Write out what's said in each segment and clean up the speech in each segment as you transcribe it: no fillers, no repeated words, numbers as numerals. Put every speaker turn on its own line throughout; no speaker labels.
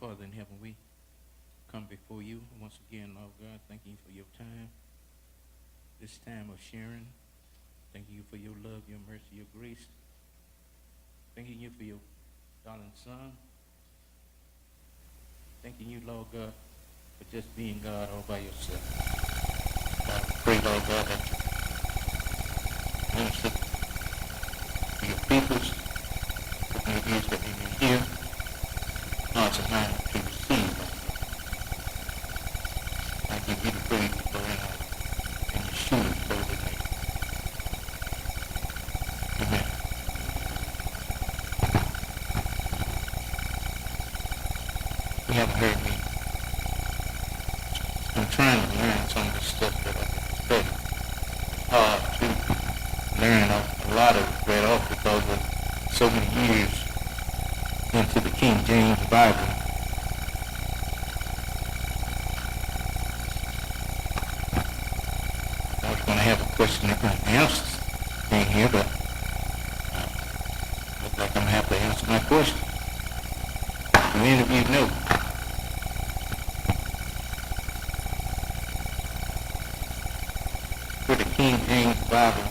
Father in heaven, we come before you once again, Lord God, thanking you for your time, this time of sharing. Thanking you for your love, your mercy, your grace. Thanking you for your darling son. Thanking you, Lord God, for just being God all by yourself. God, I pray, Lord God, that you minister to your peoples, open your ears that they may hear, hearts and minds to receive. I give you the praise, Lord, and Yeshua's holy name. Amen. You haven't heard me. I'm trying to learn some of the stuff that I've been studying. It's hard to learn a lot of it right off because of so many years into the King James Bible. I was going to have a question and answers thing here, but looks like I'm going to have to answer my question. Do any of you know where the King James Bible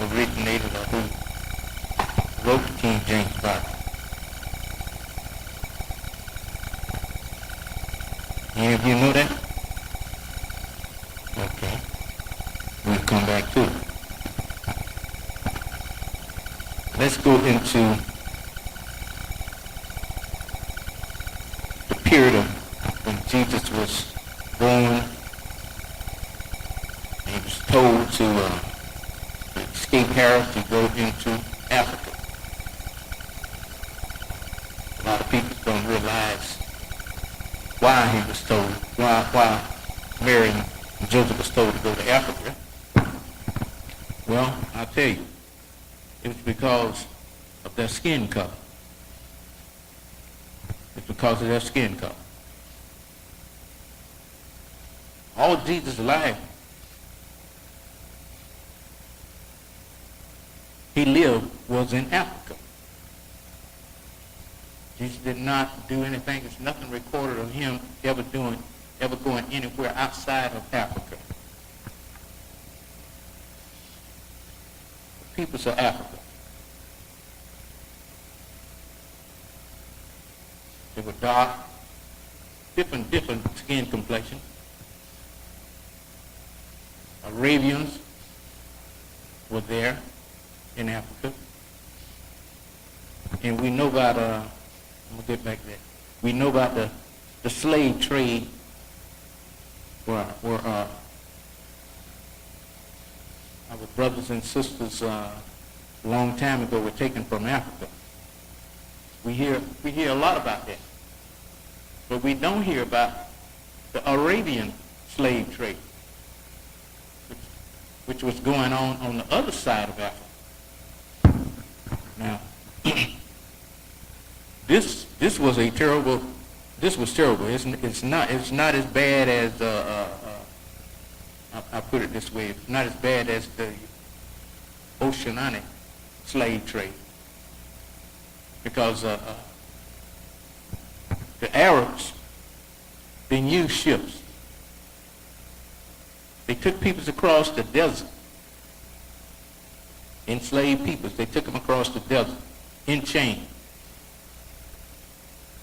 originated or who wrote the King James Bible? Any of you know that? Okay. We'll come back to it. Let's go into the period of when Jesus was born. And he was told to escape Herod to go into Africa. A lot of people don't realize why he was told, why Mary and Joseph was told to go to Africa. Well, I'll tell you, it was because of their skin color. It's because of their skin color. All Jesus' life, he lived was in Africa. Jesus did not do anything. There's nothing recorded of him ever going anywhere outside of Africa. The peoples of Africa. They were dark, different skin complexion. Arabians were there in Africa. And we know about, I'm going to get back there. We know about the slave trade where our brothers and sisters a long time ago were taken from Africa. We hear a lot about that. But we don't hear about the Arabian slave trade, which was going on the other side of Africa. Now, this was terrible. It's not as bad as I put it this way. It's not as bad as the oceanic slave trade, because the Arabs, they used ships. They took peoples across the desert, enslaved peoples. They took them across the desert in chains,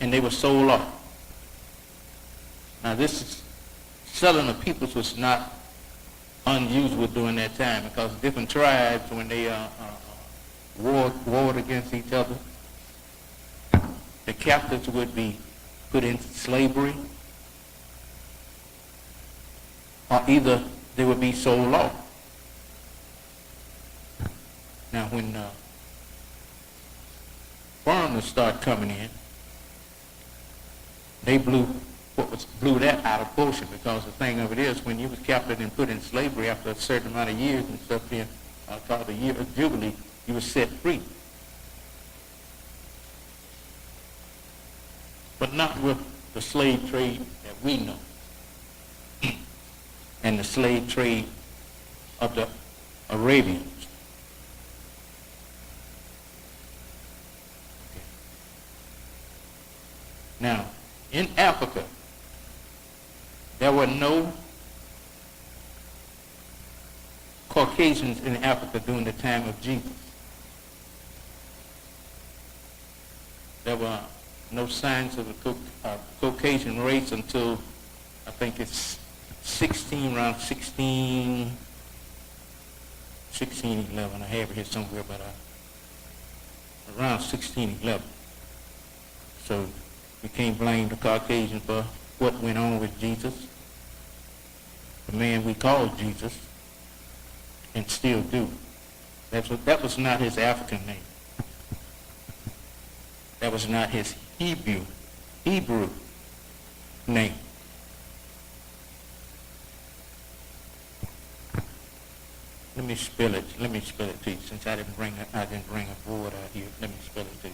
and they were sold off. Now, this is selling of peoples was not unusual during that time, because different tribes, when they warred against each other, the captives would be put into slavery, or either they would be sold off. Now, when foreigners started coming in, they blew that out of proportion, because the thing of it is, when you was captured and put in slavery after a certain amount of years and stuff, then called the year of Jubilee, you were set free. But not with the slave trade that we know, and the slave trade of the Arabians. Now, in Africa, there were no Caucasians in Africa during the time of Jesus. There were no signs of a Caucasian race until I think it's around 1611. I have it here somewhere, but around 1611. So we can't blame the Caucasian for what went on with Jesus, the man we call Jesus, and still do. That was not his African name. That was not his Hebrew name. Let me spell it to you, since I didn't bring a board out here. Let me spell it to you.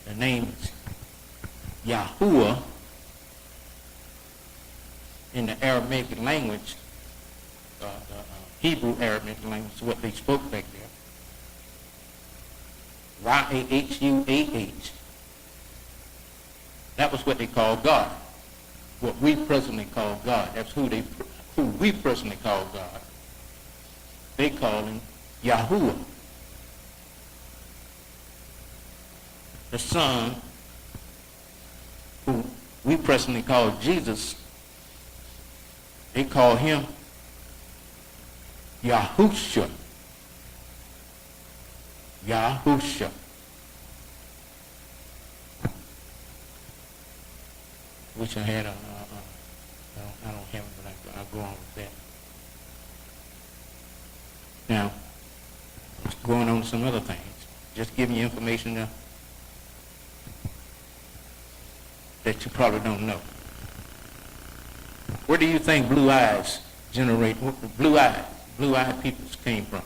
The name is Yahuwah in the Aramaic language, the Hebrew Aramaic language, what they spoke back there. Yahuah. That was what they called God. What we presently call God. That's who we personally call God. They call him Yahuwah. The Son, who we personally call Jesus, they call him Yahusha. Yahusha. Wish I had I don't have it, but I'll go on with that. Now, going on to some other things. Just giving you information that you probably don't know. Where do you think blue eyed peoples came from?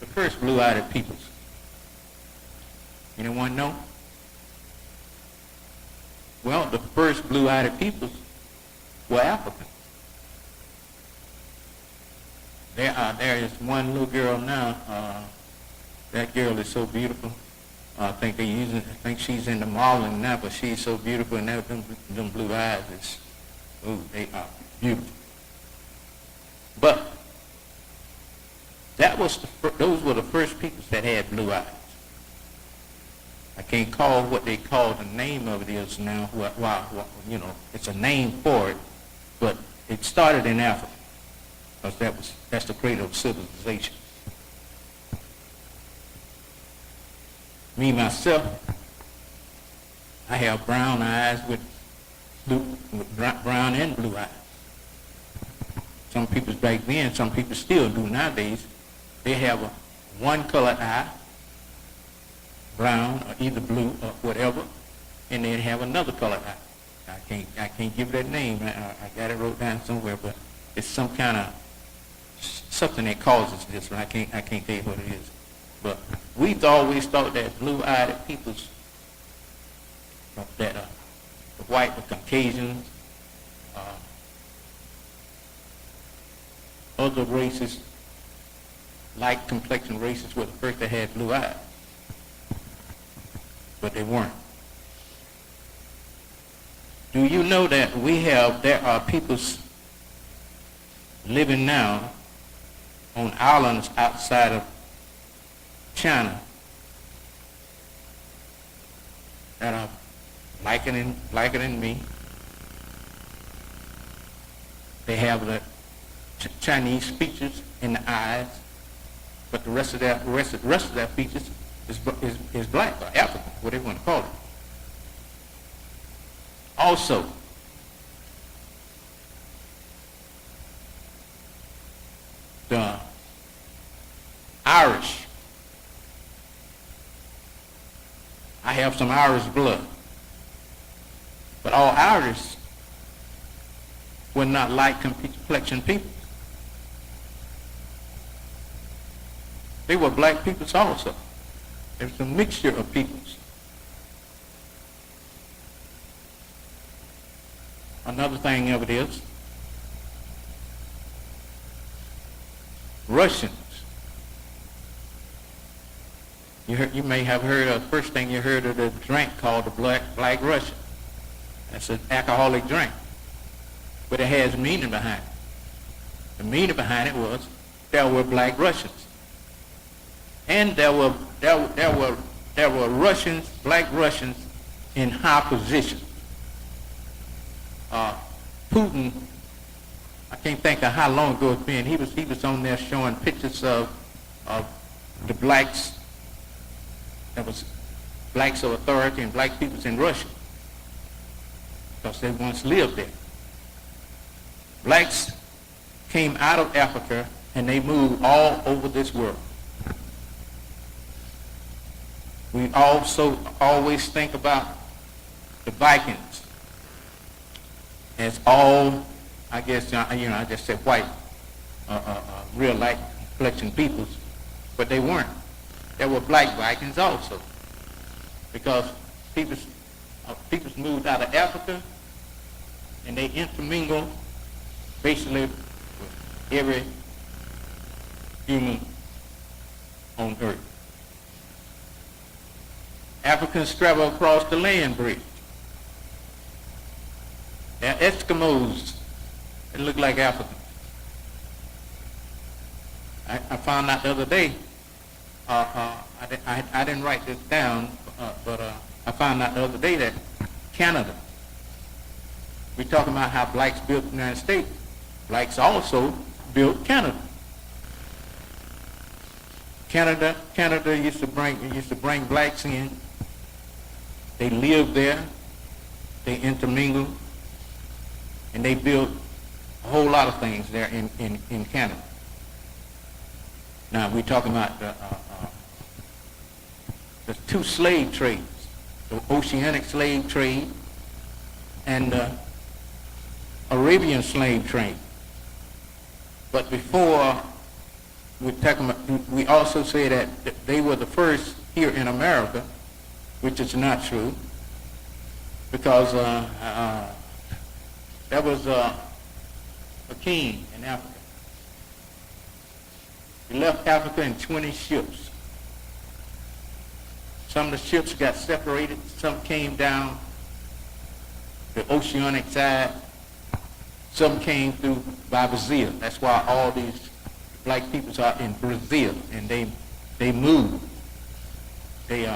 The first blue-eyed peoples. Anyone know? Well, the first blue-eyed peoples were African. There is one little girl now. That girl is so beautiful. I think she's in the modeling now, but she's so beautiful, and them blue eyes they are beautiful. But those were the first people that had blue eyes. I can't call what they call the name of it is now. It's a name for it, but it started in Africa, because that's the cradle of civilization. Me myself, I have brown eyes with brown and blue eyes. Some people back then, some people still do nowadays. They have one colored eye, brown or either blue or whatever, and they have another colored eye. I can't give that name. I got it wrote down somewhere, but it's some kind of something that causes this. But I can't tell you what it is. But we've always thought that blue-eyed peoples, that the white, the Caucasians, other races, light complexion races, were the first that had blue eyes, but they weren't. Do you know that there are peoples living now on islands outside of China that are liker than me? They have the Chinese features in the eyes, but the rest of their features is black or African, whatever you want to call it. Also, the Irish. I have some Irish blood, but all Irish were not light complexion people. They were black peoples also. There's a mixture of peoples. Another thing of it is, Russians You may have heard of, first thing you heard of the drink called the Black Russian. That's an alcoholic drink. But it has meaning behind it. The meaning behind it was there were Black Russians. And there were Russians, Black Russians, in high position. Putin, I can't think of how long ago it's been. He was on there showing pictures of the blacks. That was blacks of authority and black peoples in Russia, because they once lived there. Blacks came out of Africa and they moved all over this world. We also always think about the Vikings as all, I guess, I just said white, real light complexion peoples, but they weren't. There were black Vikings also, because people moved out of Africa and they intermingled basically with every human on earth. Africans travel across the land bridge. They're Eskimos. They look like Africans. I found out the other day, I didn't write this down, but I found out the other day that Canada, we're talking about how blacks built the United States. Blacks also built Canada. Canada used to bring blacks in. They lived there, they intermingled, and they built a whole lot of things there in Canada. Now we're talking about the two slave trades, the oceanic slave trade and the Arabian slave trade. But before we also say that they were the first here in America, which is not true, because there was a king in Africa. He left Africa in 20 ships. Some of the ships got separated. Some came down the oceanic side. Some came through by Brazil. That's why all these black peoples are in Brazil, and they moved. They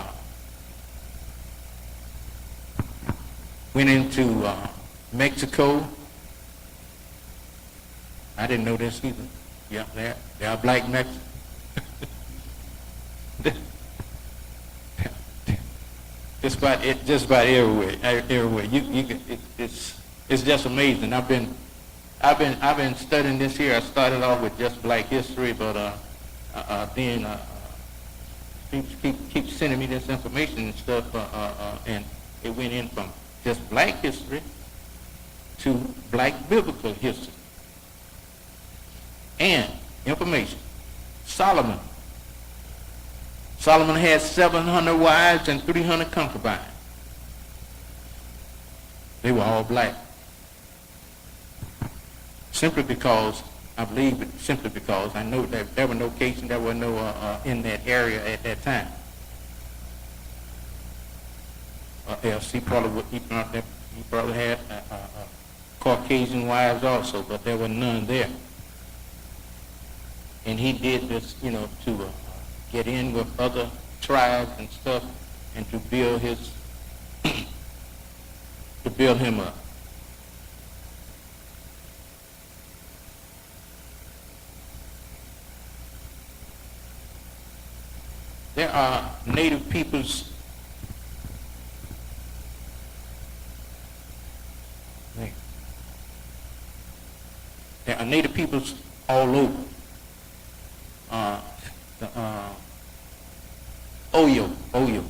went into Mexico. I didn't know this either. Yeah, they are black Mexicans. just about everywhere. It's just amazing. I've been studying this here. I started off with just black history, but then people keep sending me this information and stuff, and it went in from just black history to black biblical history and information. Solomon had 700 wives and 300 concubines. They were all black. Simply because I know that there were no cases, there were no in that area at that time. Else he probably had Caucasian wives also, but there were none there. And he did this, to get in with other tribes and stuff, and to build him up. There are native peoples. There are native peoples all over.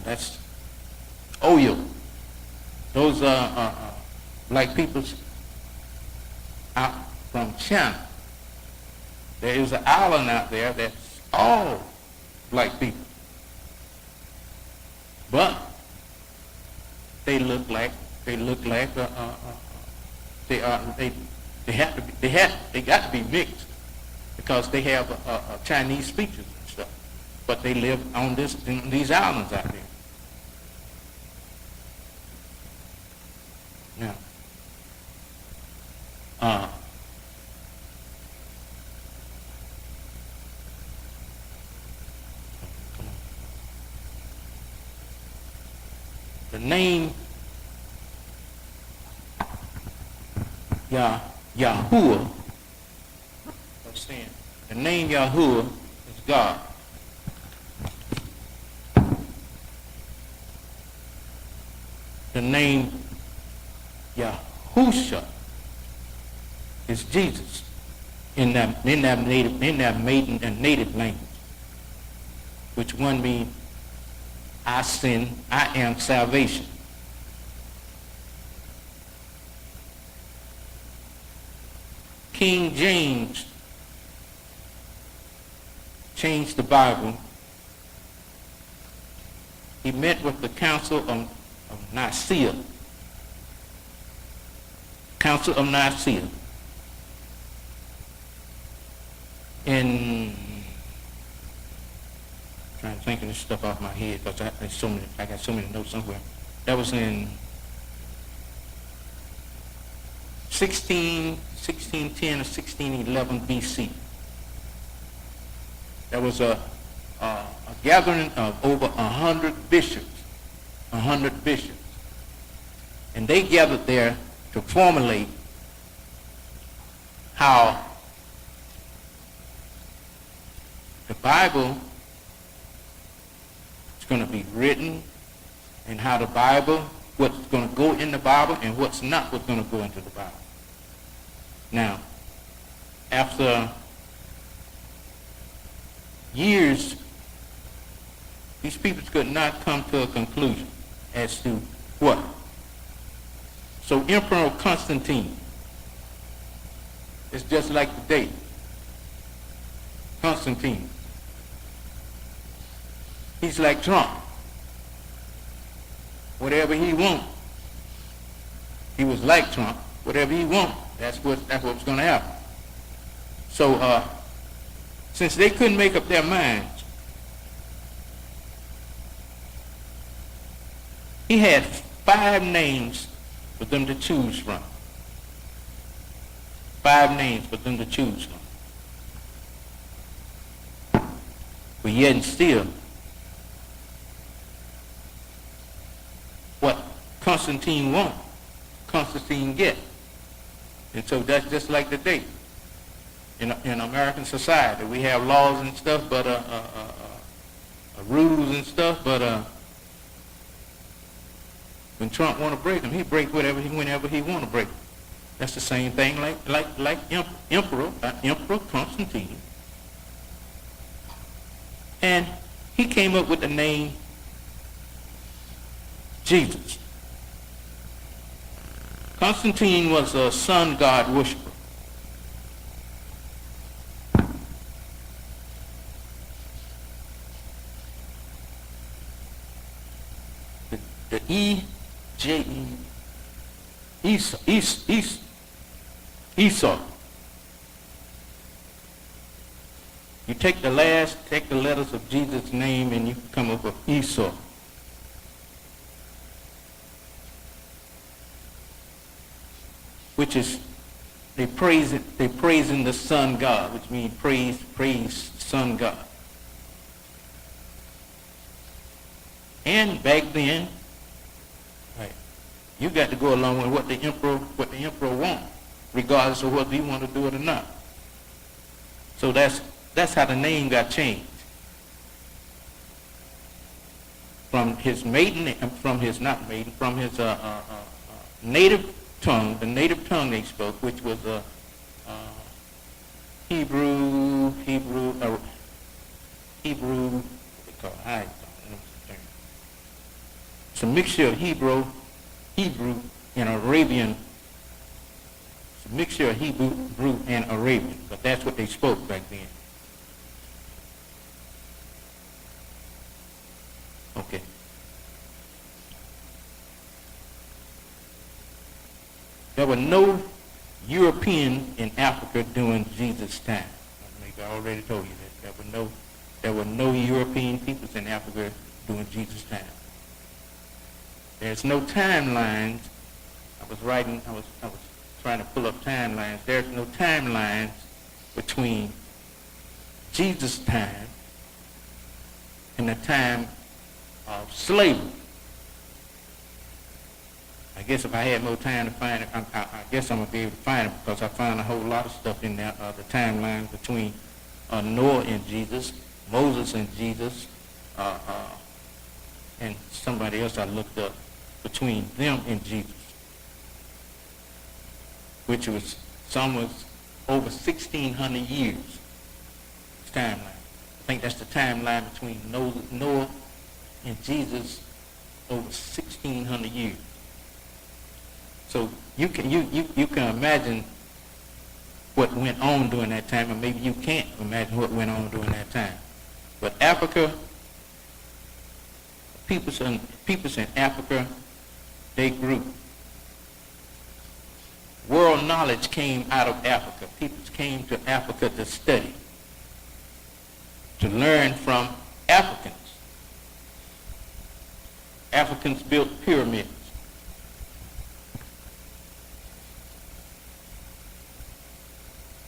That's Oyo. Those are black peoples out from China. There is an island out there that's all black people. But they got to be mixed, because they have Chinese features and stuff. but they live on these islands out there. Now, the name Yahuwah, understand, the name Yahuwah is God. The name Yahusha is Jesus in that maiden and native language, which one means I am salvation. King James changed the Bible. He met with the Council of Nicaea. Council of Nicaea. I'm trying to think of this stuff off my head because I got so many notes somewhere. That was in 1610 or 1611 BC. There was a gathering of over 100 bishops. 100 bishops. And they gathered there to formulate how the Bible is going to be written, and how the Bible, what's going to go in the Bible and what's not what's going to go into the Bible. Now, after years, these people could not come to a conclusion as to what. So Emperor Constantine is just like the date. Constantine. He's like Trump. Whatever he wants. He was like Trump. Whatever he wants, that's what's going to happen. So since they couldn't make up their minds, he had 5 names for them to choose from. 5 names for them to choose from. But yet and still, what Constantine wants, Constantine gets. And so that's just like today. In American society, we have laws and stuff, but rules and stuff, but when Trump want to break them, he break whenever he want to break them. That's the same thing like Emperor Constantine. And he came up with the name Jesus. Constantine was a sun god worshiper. The E-J-E, Esau. You take the letters of Jesus' name and you come up with Esau. Which is, they praising the sun god, which means praise sun god. And back then, right, you got to go along with what the emperor wants, regardless of whether you want to do it or not. So that's how the name got changed. From his native tongue, the native tongue they spoke, which was Hebrew, it's a mixture of Hebrew and Arabian. It's a mixture of Hebrew and Arabian, but that's what they spoke back then. Okay. There were no European in Africa during Jesus' time. I already told you that. There were no There were no European peoples in Africa during Jesus' time. There's no timelines. I was trying to pull up timelines. There's no timelines between Jesus' time and the time of slavery. I guess if I had more time to find it, I guess I'm going to be able to find it, because I found a whole lot of stuff in there, the timelines between Noah and Jesus, Moses and Jesus, and somebody else I looked up between them and Jesus, which was over 1,600 years timeline. I think that's the timeline between Noah and Jesus, over 1,600 years. So you can imagine what went on during that time, or maybe you can't imagine what went on during that time. But Africa, peoples in Africa, they grew. World knowledge came out of Africa. People came to Africa to study, to learn from Africans. Africans built pyramids.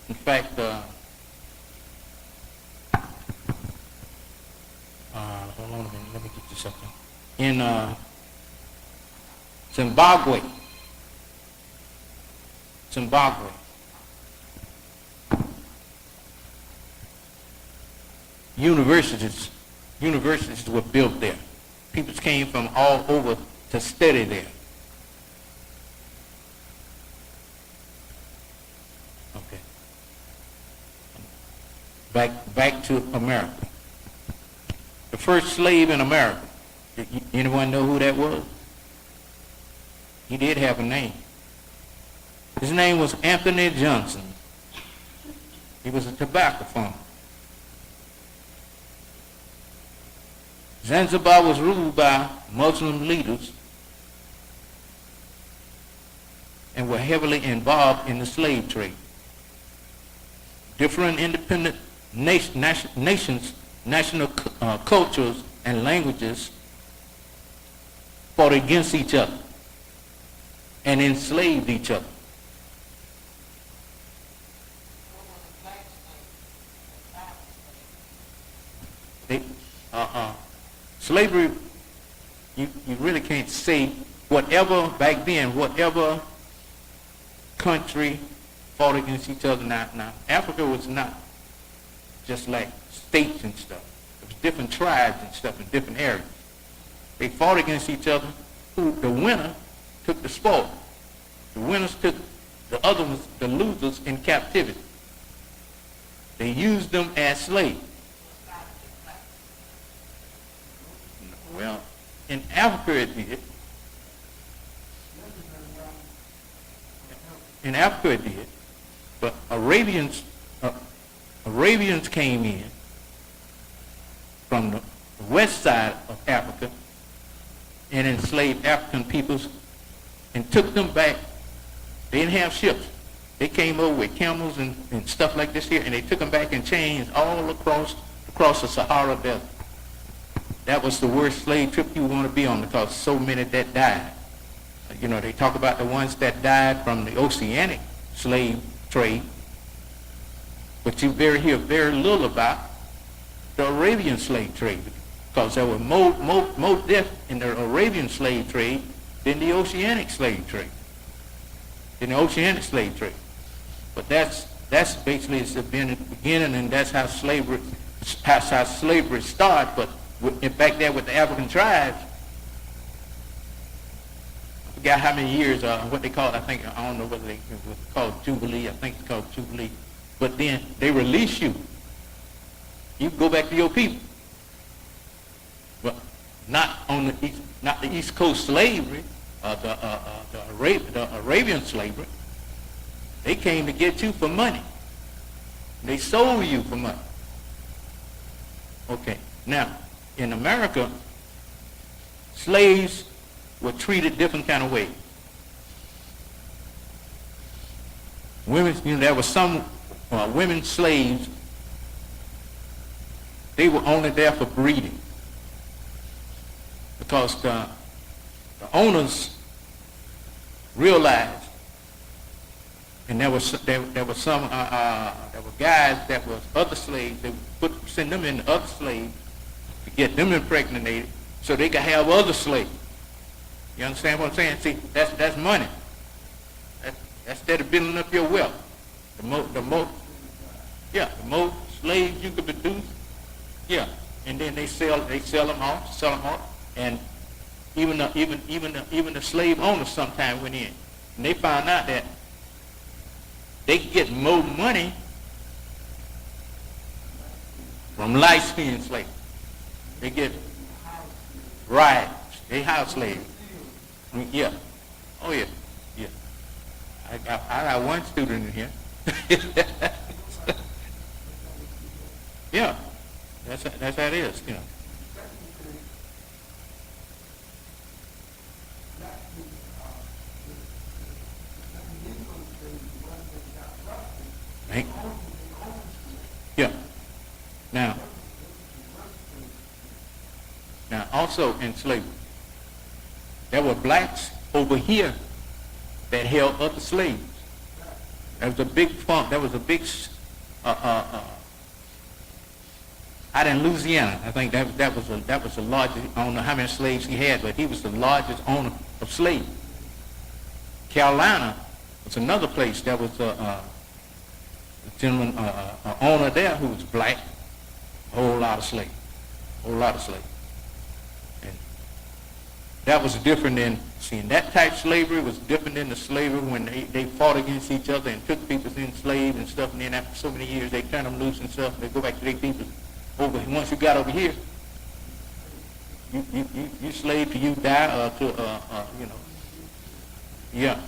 In fact, hold on a minute, let me get this up there. In Zimbabwe, universities were built there. People came from all over to study there. Okay. Back to America. The first slave in America. Anyone know who that was? He did have a name. His name was Anthony Johnson. He was a tobacco farmer. Zanzibar was ruled by Muslim leaders and were heavily involved in the slave trade. Different independent nations, national cultures, and languages fought against each other and enslaved each other. Slavery, you really can't say whatever back then, whatever country fought against each other. Now, Africa was not just like states and stuff. It was different tribes and stuff in different areas. They fought against each other. The winner took the spoil. The winners took the other ones, the losers, in captivity. They used them as slaves. Well, in Africa it did. In Africa it did. But Arabians came in from the west side of Africa and enslaved African peoples and took them back. They didn't have ships. They came over with camels and stuff like this here, and they took them back in chains all across the Sahara Desert. That was the worst slave trip you want to be on, because so many that died. You know, they talk about the ones that died from the oceanic slave trade, but you hear very little about the Arabian slave trade, because there were more death in the Arabian slave trade than the oceanic slave trade. But that's basically it's the beginning, and that's how slavery started. But back there with the African tribes, I forgot how many years, what they called, I don't know whether it was called Jubilee, I think it's called Jubilee. But then they release you. You go back to your people. But not the East Coast slavery, the Arabian slavery. They came to get you for money. They sold you for money. Okay, now, in America, slaves were treated different kind of ways. Women, there were some women slaves they were only there for breeding, because the owners realized, and there were guys that was other slaves. They would send them into other slaves to get them impregnated, so they could have other slaves. You understand what I'm saying? See, that's money. That's instead of building up your wealth. The more slaves you could produce, yeah, and then they sell them off, and even the slave owners sometimes went in, and they found out that they could get more money from light-skinned slaves. They get they house slaves. Yeah, oh yeah, yeah. I got one student in here. Yeah, that's how it is, you know. Right? Yeah. Now also in slavery, there were blacks over here that held other slaves. There was a big out in Louisiana. I think that was the largest. I don't know how many slaves he had, but he was the largest owner of slaves. Carolina was another place. There was a gentleman, an owner there who was black. A whole lot of slaves. And that was different than, seeing that type of slavery was different than the slavery when they fought against each other and took people enslaved and stuff, and then after so many years they turned them loose and stuff, and they go back to their people. Once you got over here, you slave till you die, or to you know. Yeah.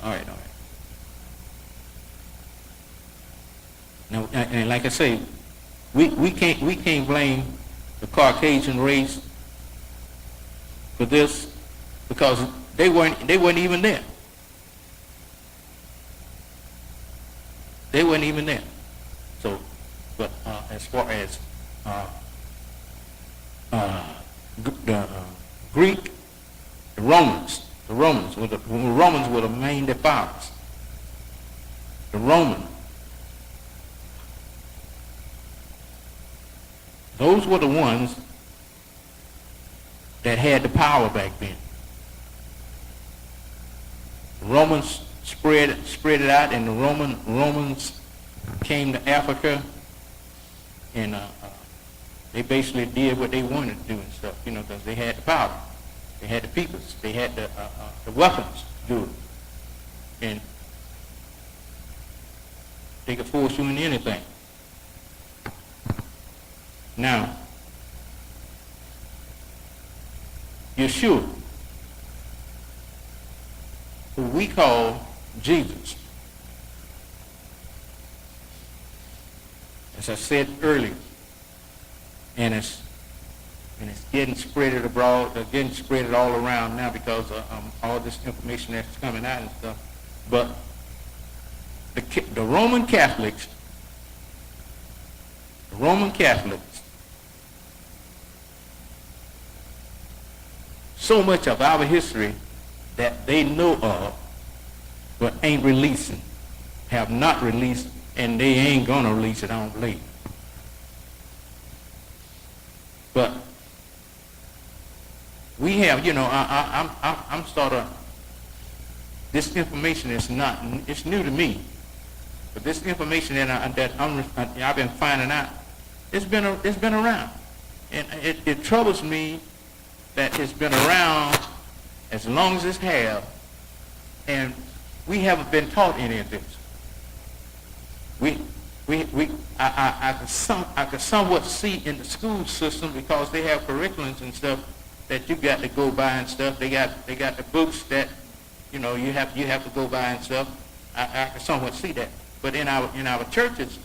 All right. Now, and like I say, we can't blame the Caucasian race for this, because they weren't even there. They weren't even there. So, but as far as the Greek, the Romans were the main defilers. The Romans. Those were the ones that had the power back then. The Romans spread it out, and the Romans came to Africa, and they basically did what they wanted to do and stuff, you know, because they had the power, they had the peoples, they had the weapons to do it, and they could force you into anything. Now, Yeshua, who we call Jesus, as I said earlier, and it's getting spread abroad, getting spread all around now because of all this information that's coming out and stuff. But the Roman Catholics, so much of our history that they know of, but ain't releasing, have not released, and they ain't gonna release it, I don't believe. But we have, you know, I'm sort of, this information is not, it's new to me, but this information that I've been finding out, it's been around, and it troubles me that it's been around as long as it's have, and we haven't been taught any of this. I could somewhat see in the school system, because they have curriculums and stuff that you got to go by and stuff. They got the books that, you know, you have to go by and stuff. I can somewhat see that, but in our churches,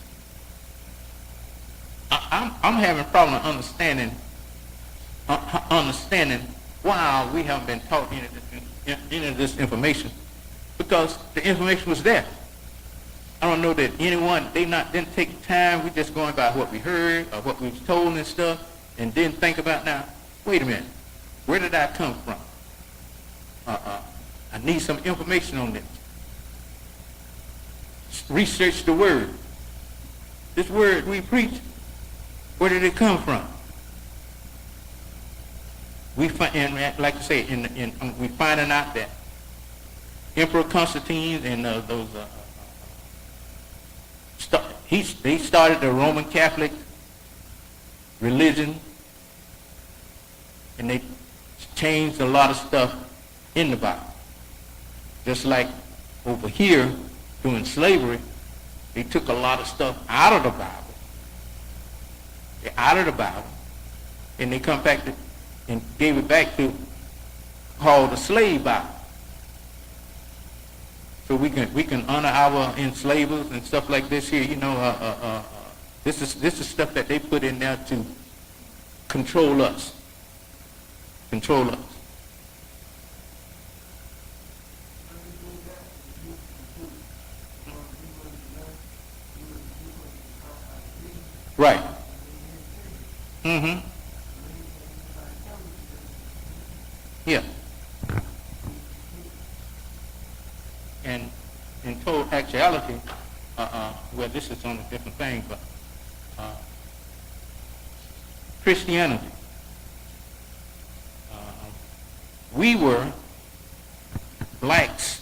I'm having a problem understanding why we haven't been taught any of this information, because the information was there. I don't know that anyone, didn't take time. We just going by what we heard or what we was told and stuff, and didn't think about now, wait a minute, where did I come from? I need some information on this. Research the word. This word we preach, where did it come from? And like I say, we finding out that Emperor Constantine and they started the Roman Catholic religion, and they changed a lot of stuff in the Bible. Just like over here during slavery, they took a lot of stuff out of the Bible. They're out of the Bible, and they come back and gave it back to called the slave Bible. So we can honor our enslavers and stuff like this here. You know, this is stuff that they put in there to control us. Control us. Right. Mm-hmm. Yeah. And in total actuality, well, this is on a different thing, but Christianity. We were blacks.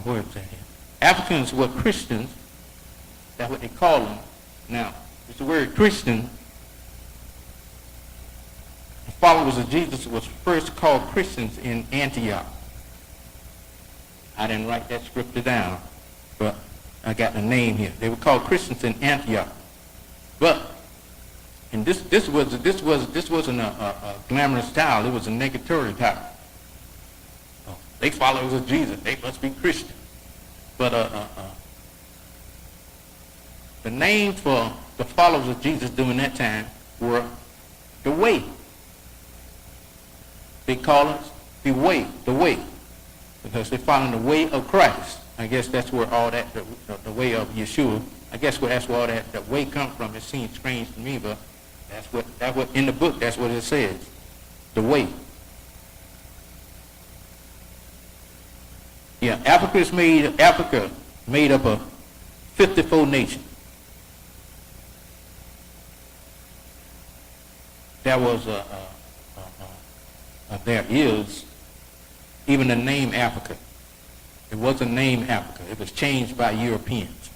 Where is that here? Africans were Christians. That's what they call them. Now, it's the word Christian. The followers of Jesus was first called Christians in Antioch. I didn't write that scripture down, but I got the name here. They were called Christians in Antioch. But, and this wasn't a glamorous title. It was a negatory title. They followers of Jesus. They must be Christian. But the name for the followers of Jesus during that time were the Way. They call us the Way, because they're following the way of Christ. I guess that's where all that, the way of Yeshua, I guess that's where all that, the way comes from. It seems strange to me, but that's what in the book, that's what it says, the way. Yeah, Africa made up a 54 nation. There was there is even the name Africa. It wasn't named Africa. It was changed by Europeans.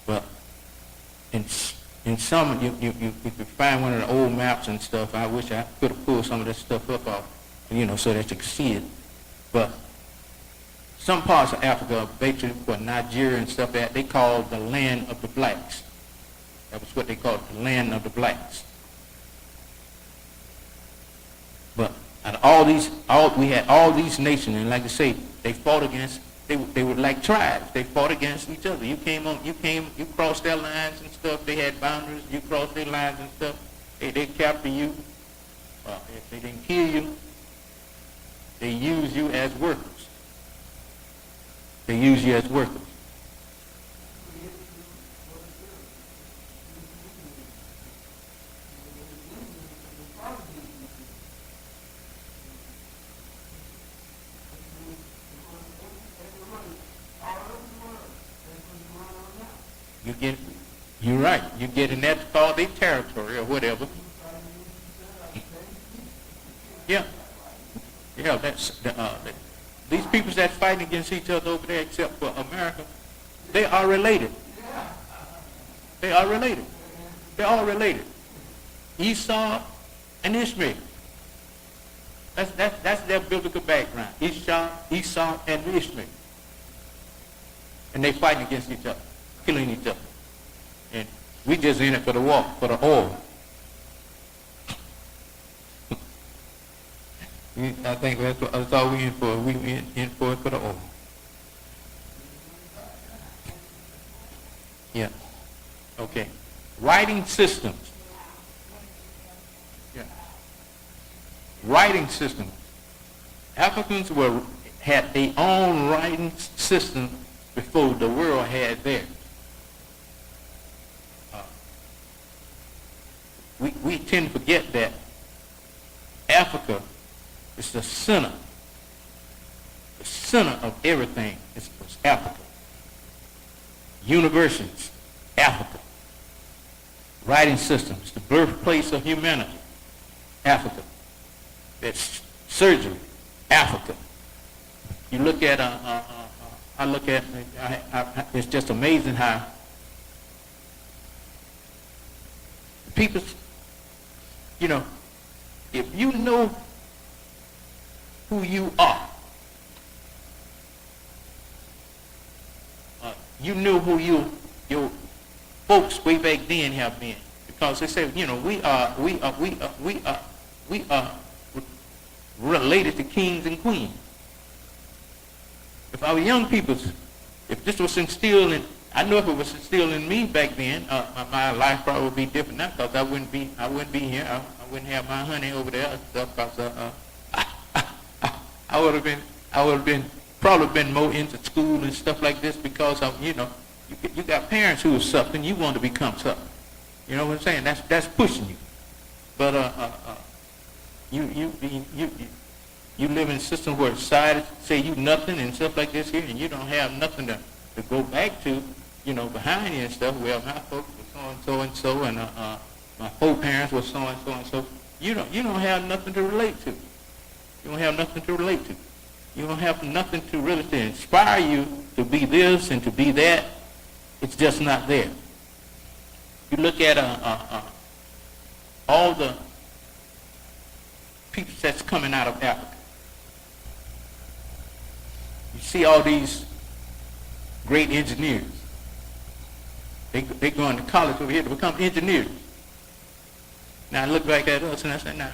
But in some, you could find one of the old maps and stuff. I wish I could have pulled some of this stuff up off, so that you could see it. But some parts of Africa, basically for Nigeria and stuff, that they called the land of the blacks. That was what they called, the land of the blacks. But we had all these nations, and like I say, they fought against. They were like tribes. They fought against each other. You crossed their lines and stuff. They had boundaries. You crossed their lines and stuff. They captured you. If they didn't kill you, they used you as workers. They use you as workers. You're right. You get in that called their territory or whatever. Yeah. Yeah, that's these people that's fighting against each other over there, except for America, they are related. They are related. They're all related. Esau and Ishmael. That's their biblical background. Esau and Ishmael. And they fighting against each other, killing each other. And we just in it for the walk, for the oil. I think that's all we in for. We in for it for the oil. Yeah. Okay. Writing systems. Yeah. Writing systems. Africans had their own writing system before the world had theirs. We tend to forget that Africa is the center of everything. Was Africa. Universities, Africa. Writing systems, the birthplace of humanity, Africa. That's surgery, Africa. You look at, it's just amazing how people, if you know who you are, you knew who your folks way back then have been, because they said, we are related to kings and queens. If our young people, if this was instilled in, I know if it was instilled in me back then, my life probably would be different now, because I wouldn't be here. I wouldn't have my honey over there and stuff, because I would have probably been more into school and stuff like this, because of, you got parents who are something, you want to become something. You know what I'm saying? That's pushing you. But you live in a system where society say you nothing and stuff like this here, and you don't have nothing to go back to, behind you and stuff. Well, my folks were so and so, and my foreparents were so and so and so. You don't have nothing to relate to. You don't have nothing to relate to. You don't have nothing to really to inspire you to be this and to be that. It's just not there. You look at all the people that's coming out of Africa. You see all these great engineers. They going to college over here to become engineers. Now I look back at us and I say, now,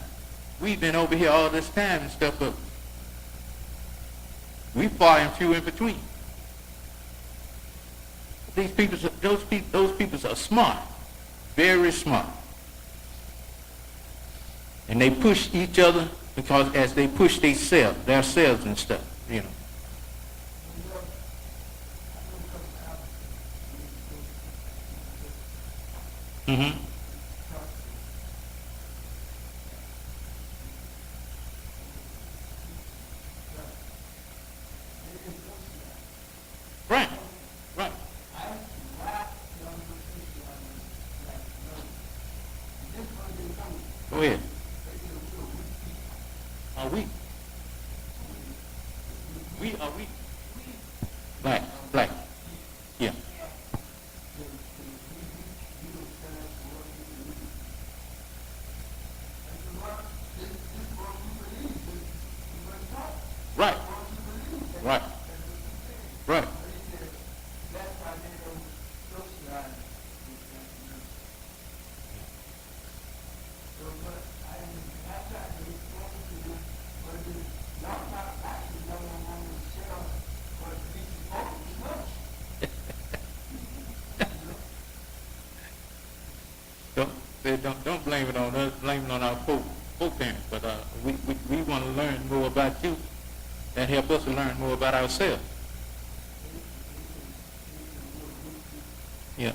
we've been over here all this time and stuff, but we far and few in between. Those people are smart, very smart. And they push each other because as they push themselves and stuff, Mm-hmm. Right. Go ahead. Are we? Are we? Black. Yeah. Right. Don't blame it on us, blame it on our folk parents. But we want to learn more about you. That help us to learn more about ourselves. Yeah.